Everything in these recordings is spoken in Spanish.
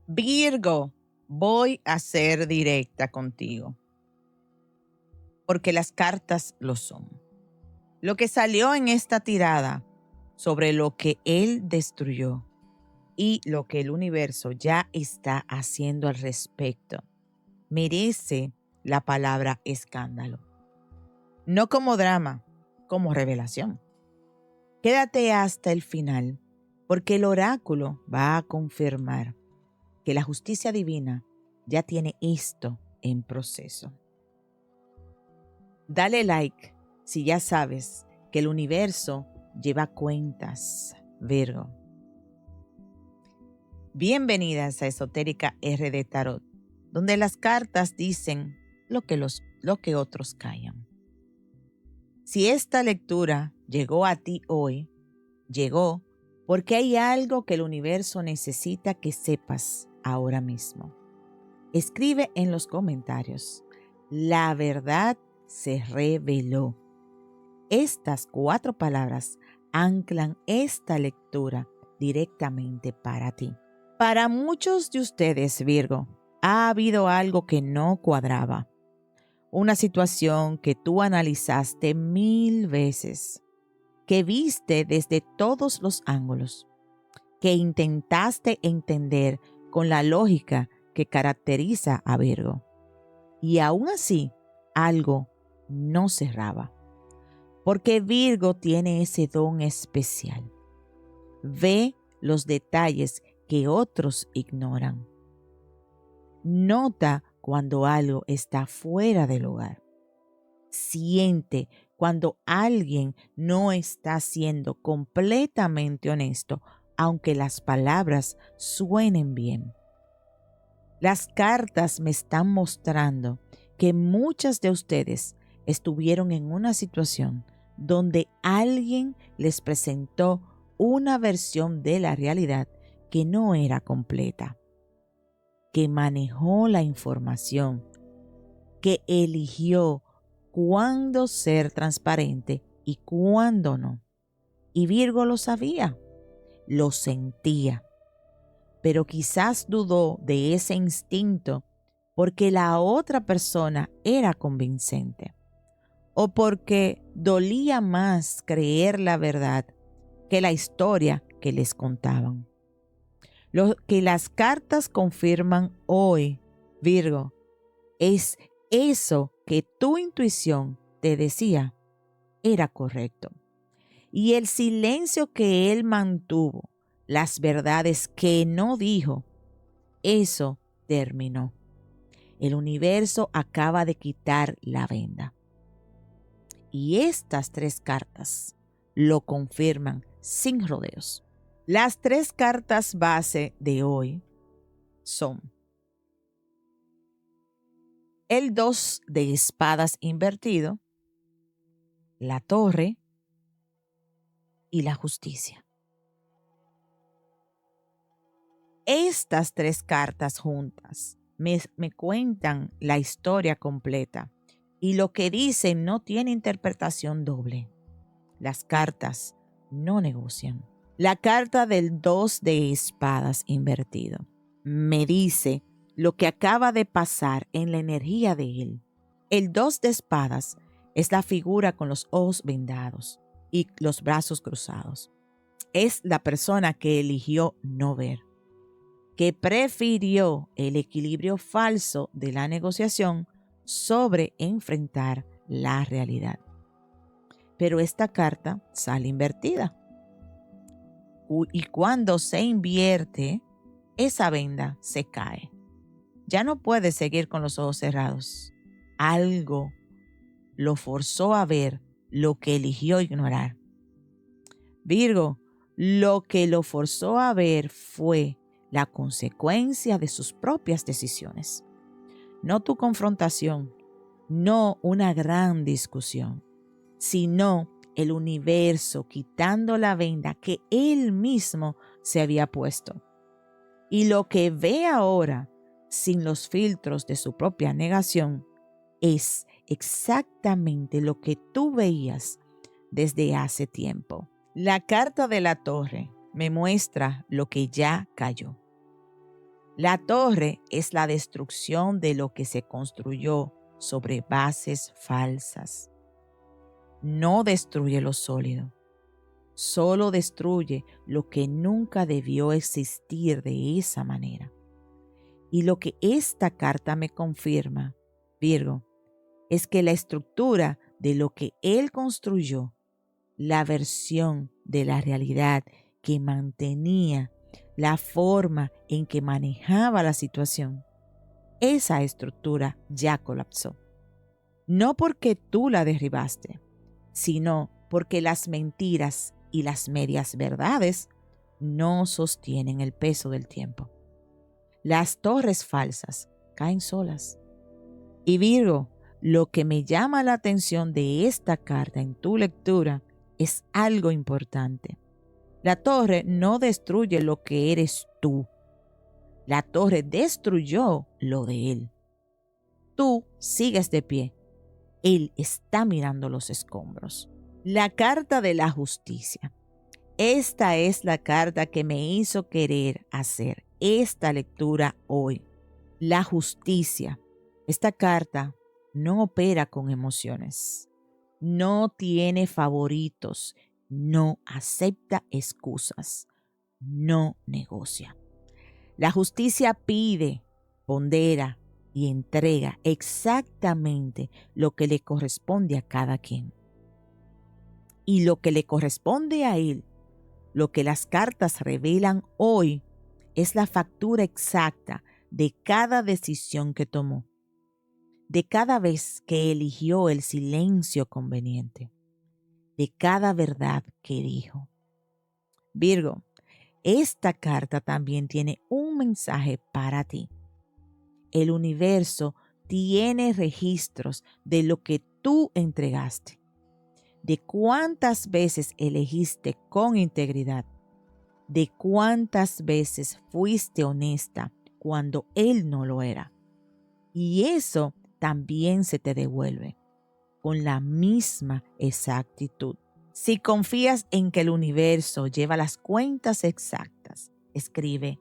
Virgo, voy a ser directa contigo, porque las cartas lo son. Lo que salió en esta tirada sobre lo que él destruyó y lo que el universo ya está haciendo al respecto merece la palabra escándalo. No como drama, como revelación. Quédate hasta el final, porque el oráculo va a confirmar que la justicia divina ya tiene esto en proceso. Dale like si ya sabes que el universo lleva cuentas, Virgo. Bienvenidas a Esotérica RD Tarot, donde las cartas dicen lo que otros callan. Si esta lectura llegó a ti hoy, llegó porque hay algo que el universo necesita que sepas ahora mismo. Escribe en los comentarios: la verdad se reveló. Estas 4 palabras anclan esta lectura directamente para ti. Para muchos de ustedes, Virgo, ha habido algo que no cuadraba. Una situación que tú analizaste 1000 veces, que viste desde todos los ángulos, que intentaste entender con la lógica que caracteriza a Virgo. Y aún así, algo no cerraba. Porque Virgo tiene ese don especial. Ve los detalles que otros ignoran. Nota cuando algo está fuera del lugar. Siente cuando alguien no está siendo completamente honesto, aunque las palabras suenen bien. Las cartas me están mostrando que muchas de ustedes estuvieron en una situación donde alguien les presentó una versión de la realidad que no era completa, que manejó la información, que eligió cuándo ser transparente y cuándo no. Y Virgo lo sabía, lo sentía, pero quizás dudó de ese instinto porque la otra persona era convincente o porque dolía más creer la verdad que la historia que les contaban. Lo que las cartas confirman hoy, Virgo, es eso que tu intuición te decía era correcto. Y el silencio que él mantuvo, las verdades que no dijo, eso terminó. El universo acaba de quitar la venda. Y estas 3 cartas lo confirman sin rodeos. Las 3 cartas base de hoy son el 2 de espadas invertido, la torre y la justicia. Estas 3 cartas juntas me cuentan la historia completa y lo que dicen no tiene interpretación doble. Las cartas no negocian. La carta del 2 de espadas invertido me dice lo que acaba de pasar en la energía de él. El 2 de espadas es la figura con los ojos vendados y los brazos cruzados. Es la persona que eligió no ver, que prefirió el equilibrio falso de la negociación sobre enfrentar la realidad. Pero esta carta sale invertida. Y cuando se invierte, esa venda se cae. Ya no puede seguir con los ojos cerrados. Algo lo forzó a ver lo que eligió ignorar. Virgo, lo que lo forzó a ver fue la consecuencia de sus propias decisiones. No tu confrontación, no una gran discusión, sino el universo quitando la venda que él mismo se había puesto. Y lo que ve ahora, sin los filtros de su propia negación, es exactamente lo que tú veías desde hace tiempo. La carta de la torre me muestra lo que ya cayó. La torre es la destrucción de lo que se construyó sobre bases falsas. No destruye lo sólido, solo destruye lo que nunca debió existir de esa manera. Y lo que esta carta me confirma, Virgo, es que la estructura de lo que él construyó, la versión de la realidad que mantenía la forma en que manejaba la situación, esa estructura ya colapsó. No porque tú la derribaste, sino porque las mentiras y las medias verdades no sostienen el peso del tiempo. Las torres falsas caen solas. Y Virgo, lo que me llama la atención de esta carta en tu lectura es algo importante. La torre no destruye lo que eres tú. La torre destruyó lo de él. Tú sigues de pie. Él está mirando los escombros. La carta de la justicia. Esta es la carta que me hizo querer hacer esta lectura hoy. La justicia. Esta carta no opera con emociones. No tiene favoritos. No acepta excusas. No negocia. La justicia pide, pondera y entrega exactamente lo que le corresponde a cada quien. Y lo que le corresponde a él, lo que las cartas revelan hoy, es la factura exacta de cada decisión que tomó, de cada vez que eligió el silencio conveniente, de cada verdad que dijo. Virgo, esta carta también tiene un mensaje para ti. El universo tiene registros de lo que tú entregaste, de cuántas veces elegiste con integridad, de cuántas veces fuiste honesta cuando él no lo era. Y eso también se te devuelve con la misma exactitud. Si confías en que el universo lleva las cuentas exactas, escribe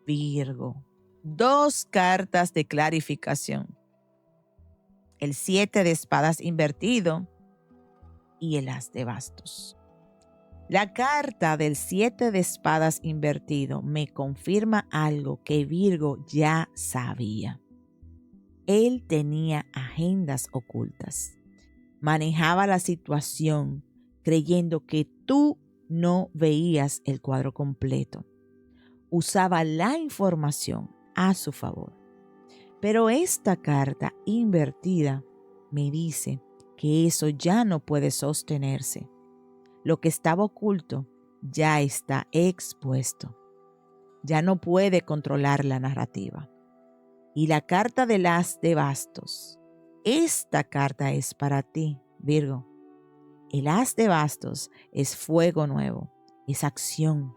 Virgo. 2 cartas de clarificación. El 7 de espadas invertido y el as de bastos. La carta del 7 de espadas invertido me confirma algo que Virgo ya sabía. Él tenía agendas ocultas. Manejaba la situación creyendo que tú no veías el cuadro completo. Usaba la información a su favor. Pero esta carta invertida me dice que eso ya no puede sostenerse. Lo que estaba oculto ya está expuesto. Ya no puede controlar la narrativa. Y la carta del as de bastos. Esta carta es para ti, Virgo. El as de bastos es fuego nuevo, es acción,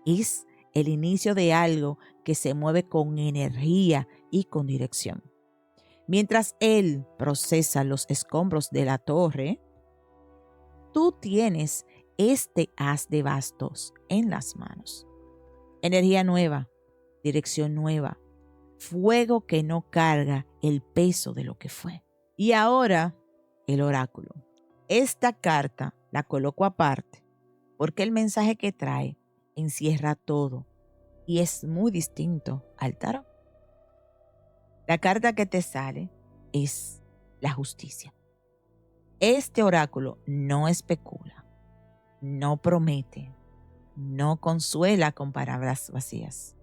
es el inicio de algo que se mueve con energía y con dirección. Mientras él procesa los escombros de la torre, tú tienes este as de bastos en las manos. Energía nueva, dirección nueva, fuego que no carga el peso de lo que fue. Y ahora, el oráculo. Esta carta la coloco aparte porque el mensaje que trae encierra todo y es muy distinto al tarot. La carta que te sale es la justicia. Este oráculo no especula, no promete, no consuela con palabras vacías.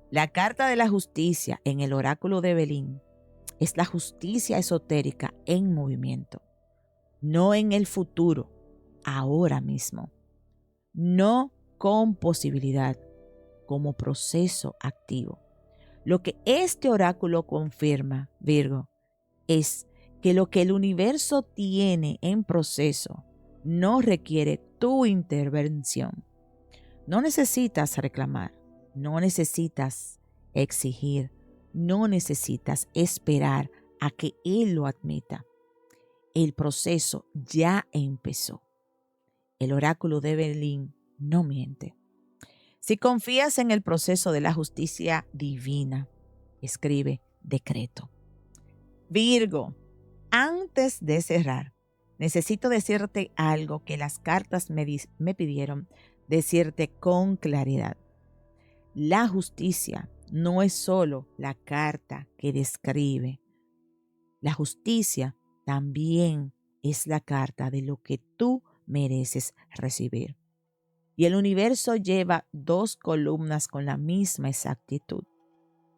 La carta de la justicia en el oráculo de Belín es la justicia esotérica en movimiento, no en el futuro, ahora mismo, no con posibilidad, como proceso activo. Lo que este oráculo confirma, Virgo, es que lo que el universo tiene en proceso no requiere tu intervención. No necesitas reclamar, no necesitas exigir, no necesitas esperar a que Él lo admita. El proceso ya empezó. El oráculo de Belín no miente. Si confías en el proceso de la justicia divina, escribe decreto. Virgo, antes de cerrar, necesito decirte algo que las cartas me pidieron decirte con claridad. La justicia no es solo la carta que describe. La justicia también es la carta de lo que tú mereces recibir. Y el universo lleva 2 columnas con la misma exactitud.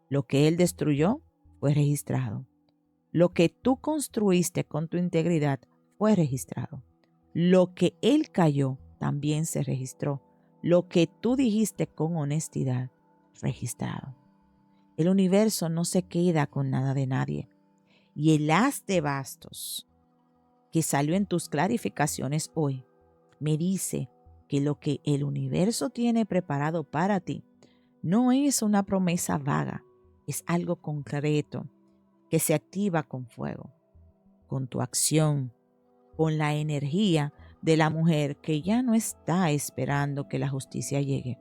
Lo que él destruyó fue registrado. Lo que tú construiste con tu integridad fue registrado. Lo que él cayó también se registró. Lo que tú dijiste con honestidad, registrado. El universo no se queda con nada de nadie. Y el as de bastos que salió en tus clarificaciones hoy me dice que lo que el universo tiene preparado para ti no es una promesa vaga, es algo concreto que se activa con fuego, con tu acción, con la energía de la mujer que ya no está esperando que la justicia llegue,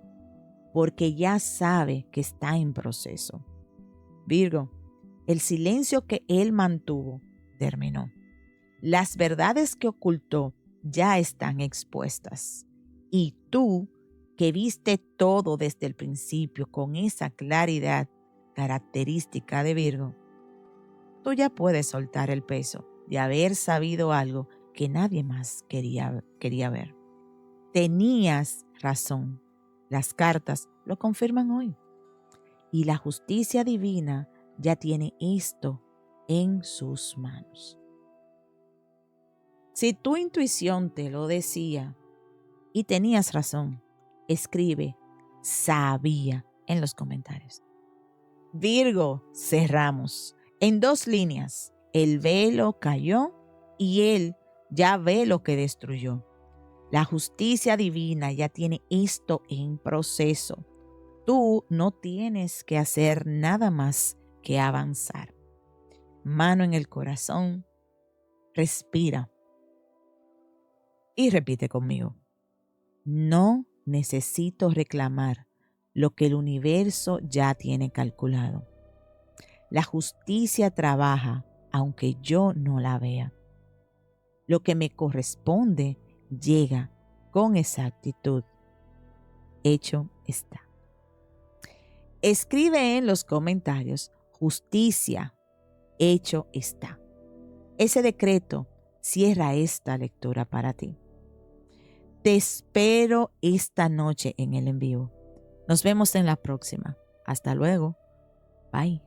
porque ya sabe que está en proceso. Virgo, el silencio que él mantuvo terminó. Las verdades que ocultó ya están expuestas. Y tú, que viste todo desde el principio con esa claridad característica de Virgo, tú ya puedes soltar el peso de haber sabido algo que nadie más quería ver. Tenías razón. Las cartas lo confirman hoy. Y la justicia divina ya tiene esto en sus manos. Si tu intuición te lo decía y tenías razón, escribe sabía en los comentarios. Virgo, cerramos. En 2 líneas, el velo cayó y él ya ve lo que destruyó. La justicia divina ya tiene esto en proceso. Tú no tienes que hacer nada más que avanzar. Mano en el corazón, respira y repite conmigo. No necesito reclamar lo que el universo ya tiene calculado. La justicia trabaja aunque yo no la vea. Lo que me corresponde llega con exactitud. Hecho está. Escribe en los comentarios, justicia, hecho está. Ese decreto cierra esta lectura para ti. Te espero esta noche en el en vivo. Nos vemos en la próxima. Hasta luego. Bye.